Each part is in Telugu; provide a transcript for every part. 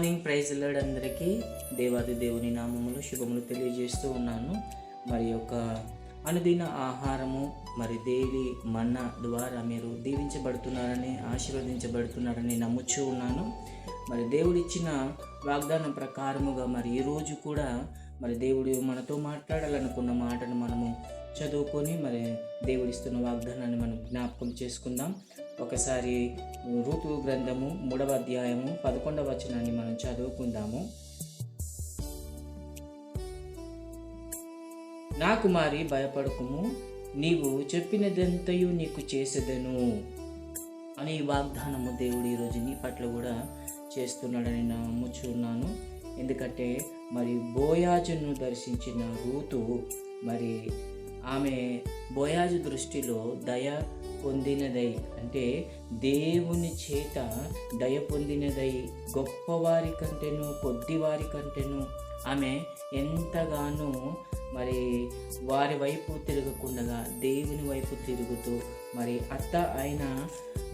మార్నింగ్. ప్రైజ్ లార్డ్ అందరికీ దేవాది దేవుని నామములో శుభములు తెలియజేస్తూ ఉన్నాను. మరి యొక్క అనుదిన ఆహారము మరి దేవి మన్నా ద్వారా మీరు దీవించబడుతున్నారని ఆశీర్వదించబడుతున్నారని నమ్ముచూ ఉన్నాను. మరి దేవుడిచ్చిన వాగ్దానం ప్రకారముగా మరి ఈరోజు కూడా మరి దేవుడు మనతో మాట్లాడాలనుకున్న మాటను మనము చదువుకొని మరి దేవుడిస్తున్న వాగ్దానాన్ని మనం జ్ఞాపకం చేసుకుందాం. ఒకసారి ఋతు గ్రంథము 3వ అధ్యాయము 11వ వచనాన్ని మనం చదువుకుందాము. నా కుమారి భయపడకుము, నీవు చెప్పినదంతయు నీకు చేసేదను అని వాగ్దానము దేవుడు ఈరోజు నీ పట్ల కూడా చేస్తున్నాడని నమ్ముచున్నాను. ఎందుకంటే మరి బోయాజును దర్శించిన రూతు మరి ఆమె బోయాజు దృష్టిలో దయ పొందినదై, అంటే దేవుని చేత దయ పొందినదై గొప్పవారి కంటేను కొద్దివారి కంటేను ఆమె ఎంతగానో మరి వారి వైపు తిరగకుండా దేవుని వైపు తిరుగుతూ మరి అత్త అయిన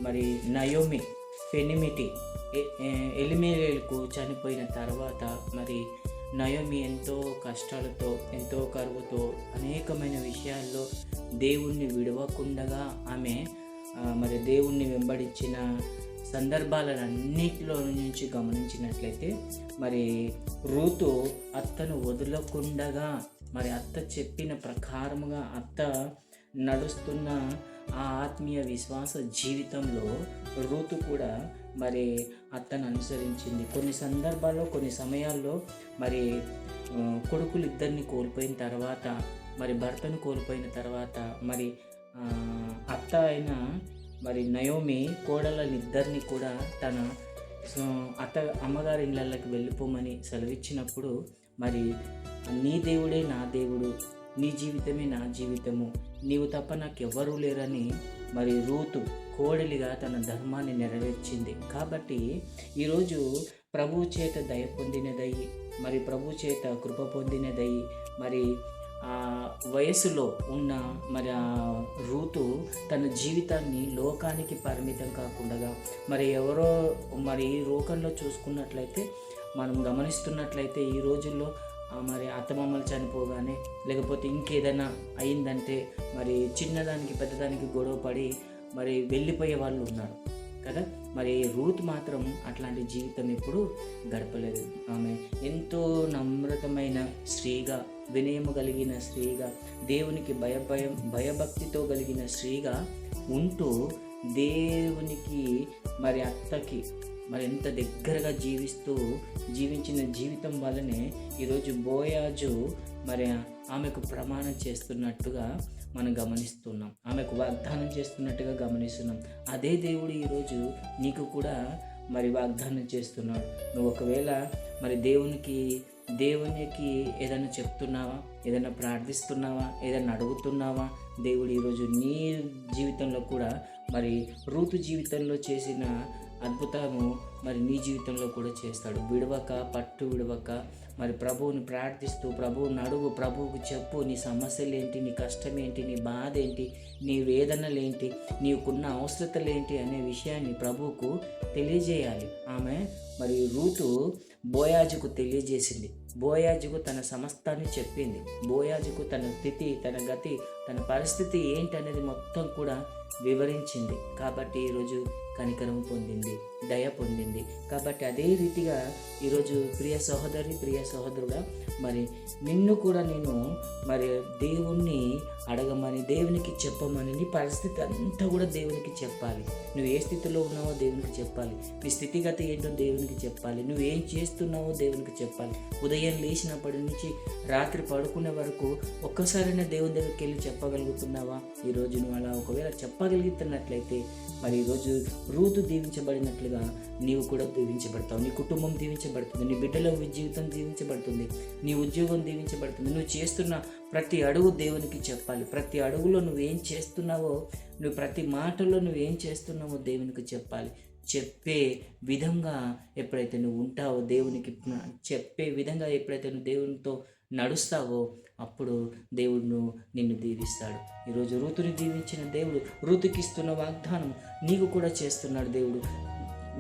మరి నయోమి పెనిమిటి ఎలిమేలేకు చనిపోయిన తర్వాత మరి నయోమి ఎంతో కష్టాలతో ఎంతో కరువుతో అనేకమైన విషయాల్లో దేవుణ్ణి విడవకుండగా ఆమె మరి దేవుణ్ణి వెంబడించిన సందర్భాలన్నిటిలో నుంచి గమనించినట్లయితే మరి రూతు అత్తను వదలకుండగా మరి అత్త చెప్పిన ప్రకారముగా అత్త నడుస్తున్న ఆ ఆత్మీయ విశ్వాస జీవితంలో రూతు కూడా మరి అత్తను అనుసరించింది. కొన్ని సందర్భాల్లో కొన్ని సమయాల్లో మరి కొడుకులు ఇద్దరిని కోల్పోయిన తర్వాత మరి భర్తను కోల్పోయిన తర్వాత మరి అత్త అయిన మరి నయోమి కోడళ్ళనిద్దరిని కూడా తన అత్త అమ్మగారి ఇళ్ళకి వెళ్ళిపోమని సెలవిచ్చినప్పుడు మరి నీ దేవుడే నా దేవుడు, నీ జీవితమే నా జీవితము, నీవు తప్ప నాకు ఎవ్వరూ లేరని మరి రూతు కోడలిగా తన ధర్మాన్ని నెరవేర్చింది. కాబట్టి ఈరోజు ప్రభువు చేత దయ పొందినదయ్యి మరి ప్రభు చేత కృప పొందినదయ్యి మరి ఆ వయసులో ఉన్న మరి ఆ రూతు తన జీవితాన్ని లోకానికి పరిమితం కాకుండా మరి ఎవరో మరి ఈ లోకంలో చూసుకున్నట్లయితే మనం గమనిస్తున్నట్లయితే ఈ రోజుల్లో మరి అత్తమామలు చనిపోగానే లేకపోతే ఇంకేదైనా అయిందంటే మరి చిన్నదానికి పెద్దదానికి గొడవ పడి మరి వెళ్ళిపోయే వాళ్ళు ఉన్నారు కదా. మరి రూత్ మాత్రం అట్లాంటి జీవితం ఎప్పుడు గడపలేదు. ఆమె ఎంతో నమ్రతమైన స్త్రీగా, వినయము కలిగిన స్త్రీగా, దేవునికి భయభక్తితో కలిగిన స్త్రీగా ఉంటూ దేవునికి మరి అత్తకి మరి ఎంత దగ్గరగా జీవించిన జీవితం వల్లనే ఈరోజు బోయాజు మరి ఆమెకు ప్రమాణం చేస్తున్నట్టుగా మనం గమనిస్తున్నాం, ఆమెకు వాగ్దానం చేస్తున్నట్టుగా గమనిస్తున్నాం. అదే దేవుడు ఈరోజు నీకు కూడా మరి వాగ్దానం చేస్తున్నాడు. నువ్వు ఒకవేళ మరి దేవునికి ఏదైనా చెప్తున్నావా, ఏదైనా ప్రార్థిస్తున్నావా, ఏదైనా అడుగుతున్నావా, దేవుడు ఈరోజు నీ జీవితంలో కూడా మరి రూతు జీవితంలో చేసిన అద్భుతము మరి నీ జీవితంలో కూడా చేస్తాడు. పట్టు విడవక మరి ప్రభువుని ప్రార్థిస్తూ ప్రభువుని అడుగు, ప్రభువుకు చెప్పు, నీ సమస్యలు ఏంటి, నీ కష్టం ఏంటి, నీ బాధ ఏంటి, నీ వేదనలు ఏంటి, నీకున్న అవసరతలు ఏంటి అనే విషయాన్ని ప్రభువుకు తెలియజేయాలి. ఆమె మరి రూతు బోయాజుకు తెలియజేసింది. బోయాజుకు తన సమస్తాన్ని చెప్పింది. బోయాజుకు తన స్థితి, తన గతి, తన పరిస్థితి ఏంటనేది మొత్తం కూడా వివరించింది. కాబట్టి ఈరోజు కనికరం పొందింది, దయ పొందింది. కాబట్టి అదే రీతిగా ఈరోజు ప్రియ సహోదరి, ప్రియ సహోదరుడా, మరి నిన్ను కూడా నేను మరి దేవుణ్ణి అడగమని, దేవునికి చెప్పమని, నీ పరిస్థితి అంతా కూడా దేవునికి చెప్పాలి. నువ్వు ఏ స్థితిలో ఉన్నావో దేవునికి చెప్పాలి, నీ స్థితిగతి ఏంటో దేవునికి చెప్పాలి, నువ్వు ఏం చేస్తున్నావో దేవునికి చెప్పాలి. ఉదయం లేచినప్పటి నుంచి రాత్రి పడుకునే వరకు ఒక్కసారైనా దేవుని దగ్గరికి వెళ్ళి చెప్పగలుగుతున్నావా? ఈరోజు నువ్వు అలా ఒకవేళ చెప్పగలుగుతున్నట్లయితే మరి ఈరోజు రూతు దీవించబడినట్లుగా నీవు కూడా దీవించబడతావు. నీ కుటుంబం దీవించబడుతుంది, నీ బిడ్డల జీవితం దీవించబడుతుంది, నీ ఉద్యోగం దీవించబడుతుంది. నువ్వు చేస్తున్న ప్రతి అడుగు దేవునికి చెప్పాలి. ప్రతి అడుగులో నువ్వేం చేస్తున్నావో, నువ్వు ప్రతి మాటలో నువ్వేం చేస్తున్నావో దేవునికి చెప్పాలి. చెప్పే విధంగా ఎప్పుడైతే నువ్వు ఉంటావో, దేవునికి చెప్పే విధంగా ఎప్పుడైతే నువ్వు దేవునితో నడుస్తావో అప్పుడు దేవుడు నిన్ను దీవిస్తాడు. ఈరోజు రూతుని దీవించిన దేవుడు రూతుకి ఇస్తున్న వాగ్దానం నీకు కూడా చేస్తున్నాడు. దేవుడు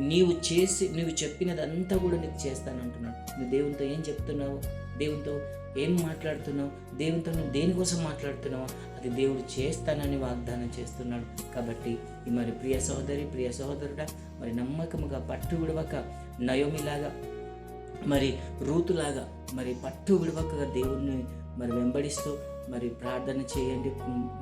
నువ్వు చెప్పినదంతా కూడా నీకు చేస్తానంటున్నాడు. నువ్వు దేవునితో ఏం చెప్తున్నావు, దేవునితో ఏం మాట్లాడుతున్నావు, దేవునితో నువ్వు దేనికోసం మాట్లాడుతున్నావు, అది దేవుడు చేస్తానని వాగ్దానం చేస్తున్నాడు. కాబట్టి మరి ప్రియ సహోదరి, ప్రియ సహోదరుడా, మరి నమ్మకముగా పట్టు విడవక నయోమిలాగా, మరి రూతులాగా మరి పట్టు విడవక దేవుణ్ణి మరి వెంబడిస్తూ మరి ప్రార్థన చేయండి.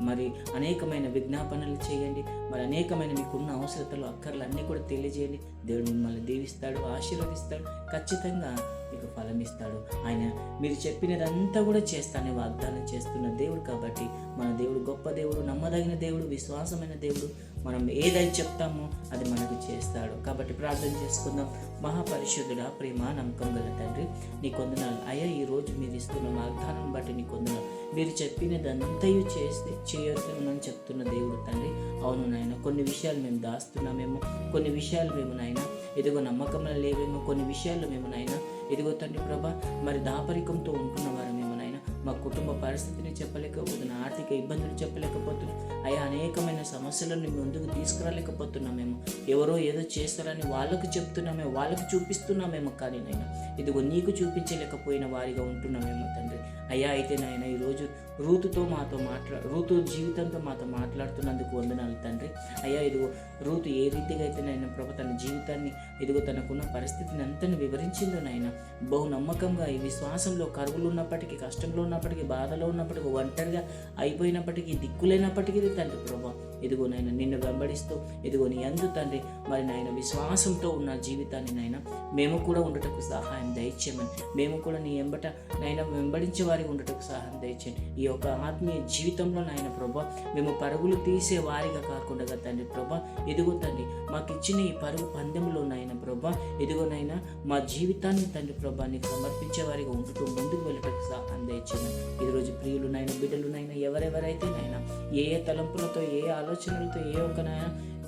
మరి అనేకమైన విజ్ఞాపనలు చేయండి. మరి అనేకమైన మీకున్న అవసరతలు, అక్కర్లు అన్నీ కూడా తెలియజేయండి. దేవుడు మిమ్మల్ని దీవిస్తాడు, ఆశీర్వదిస్తాడు, ఖచ్చితంగా మీకు ఫలం ఇస్తాడు. ఆయన మీరు చెప్పినదంతా కూడా చేస్తానని వాగ్దానం చేస్తున్న దేవుడు. కాబట్టి మన దేవుడు గొప్ప దేవుడు, నమ్మదగిన దేవుడు, విశ్వాసమైన దేవుడు. మనం ఏదైతే చెప్తామో అది మనకు చేస్తాడు. కాబట్టి ప్రార్థన చేసుకుందాం. మహాపరిశుద్ధుడా, ప్రేమ నమ్మకం గల తండ్రి, నీ కొందనాలు అయ్యా. ఈరోజు మీరు ఇస్తున్న వాగ్దానం బట్టి నీ కొందనాలు. మీరు చెప్పినదంతయు చేయొద్దని చెప్తున్న దేవుడు తండ్రి. అవును నాయన, కొన్ని విషయాలు మేము దాస్తున్నామేమో, కొన్ని విషయాలు మేము నాయన ఎదుగో నమ్మకంలో లేవేమో, కొన్ని విషయాలు మేము నాయన ఎదుగో తండ్రి ప్రభా మరి దాపరికంతో ఉంటున్న వారమేమో నాయన. మా కుటుంబ పరిస్థితిని చెప్పలేకపోతున్నాం, ఆర్థిక ఇబ్బందులు చెప్పలేకపోతున్నాం అయ్యా. అనేకమైన సమస్యలను ముందుకు తీసుకురాలేకపోతున్నామేమో, ఎవరో ఏదో చేస్తారని వాళ్ళకు చెప్తున్నామేమో, వాళ్ళకు చూపిస్తున్నామేమో, కానీ నాయన ఇదిగో నీకు చూపించలేకపోయిన వారిగా ఉంటున్నామేమో తండ్రి. అయ్యా అయితే నాయన ఈరోజు రూతు జీవితంతో మాతో మాట్లాడుతున్నందుకు వందనాలు తండ్రి. అయ్యా ఇదిగో రూతు ఏ రీతిగా అయితే నాయన ప్రభు తన జీవితాన్ని ఇదిగో తనకున్న పరిస్థితిని అంతని వివరించిందో నాయన, బహు నమ్మకంగా ఈ విశ్వాసంలో కరువులు ఉన్నప్పటికీ, కష్టంలో ఉన్నప్పటికీ, బాధలో ఉన్నప్పటికీ, ఒంటరిగా అయిపోయినప్పటికీ, దిక్కులేనప్పటికీ తండ్రి ప్రభు ఇదిగో నాయన నిన్ను వెంబడిస్తూ ఇదిగో నీ యందు తండ్రి మరి నాయన విశ్వాసంతో ఉన్న జీవితాన్ని నాయన మేము కూడా ఉండటకు సహాయం దయచేయమని, మేము కూడా నీ ఎంబట నాయన వెంబడించే వారికి ఉండటకు సహాయం దయచేయండి. ఈ యొక్క ఆత్మీయ జీవితంలో నాయన ప్రభా మేము పరుగులు తీసే వారిగా కాకుండా తండ్రి ప్రభా ఇదిగో తండ్రి మాకు ఇచ్చిన ఈ పరుగు పందెంలో నాయన ప్రభా ఇదిగోనైనా మా జీవితాన్ని తండ్రి ప్రభా నీకు సమర్పించే వారిగా ఉంటూ ముందుకు వెళ్ళటకు సహాయం దయచేయమని. ఈరోజు ప్రియులునైనా బిడ్డలునైనా ఎవరెవరైతే నాయన ఏ తలంపులతో, ఏ ఆలోచనలతో, ఏ ఒక్క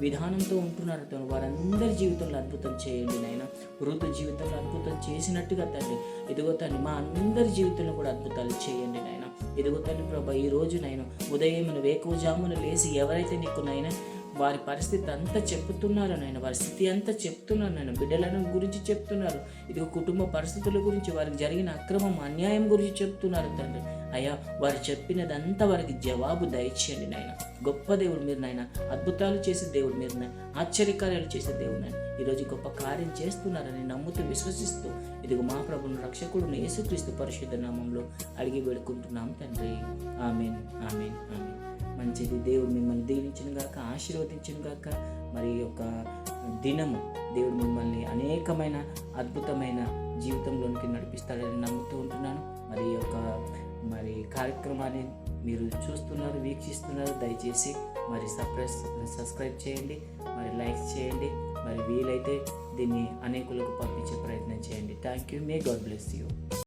విధానంతో ఉంటున్నారో వారందరి జీవితంలో అద్భుతం చేయండి నాయన. రూతు జీవితంలో అద్భుతం చేసినట్టుగా తండ్రి ఇదిగో తండ్రి మా అందరి జీవితంలో కూడా అద్భుతాలు చేయండి నాయన. ఇదిగో తండ్రి ప్రభా ఈ రోజు నాయన ఉదయం వేకువజామున లేచి ఎవరైతే నీకు నాయన వారి పరిస్థితి అంతా చెప్తున్నారు నాయన, వారి స్థితి అంతా చెప్తున్నారు నాయన, బిడ్డలను గురించి చెప్తున్నారు, ఇదిగో కుటుంబ పరిస్థితుల గురించి, వారికి జరిగిన అక్రమం అన్యాయం గురించి చెప్తున్నారు తండ్రి. అయ్యా వారు చెప్పినదంతా వారికి జవాబు దయచేయండి నాయన. గొప్ప దేవుడు మీరు నాయన, అద్భుతాలు చేసే దేవుడు మీరు నాయన, ఆశ్చర్యకార్యాలు చేసే దేవుడు నాయన. ఈరోజు గొప్ప కార్యం చేస్తున్నారని నమ్ముతూ విశ్వసిస్తూ ఇదిగో మా ప్రభువును రక్షకుడును యేసుక్రీస్తు పరిశుద్ధ నామంలో అడిగి వేడుకుంటున్నాం తండ్రి. ఆమేన్, ఆమేన్, ఆమేన్. మంచిది. దేవుడు మిమ్మల్ని దీవించును గాక, ఆశీర్వదించును గాక. మరి యొక్క దినము దేవుడు మిమ్మల్ని అనేకమైన అద్భుతమైన జీవితంలోనికి నడిపిస్తాడని నమ్ముతూ ఉంటున్నాను. మరి యొక్క కార్యక్రమాన్ని మీరు చూస్తున్నారు, వీక్షిస్తున్నారు. దయచేసి మరి సబ్స్క్రైబ్ చేయండి, మరి లైక్ చేయండి, మరి వీలైతే దీన్ని అనేకులకు పంపించే ప్రయత్నం చేయండి. Thank you. May God bless you.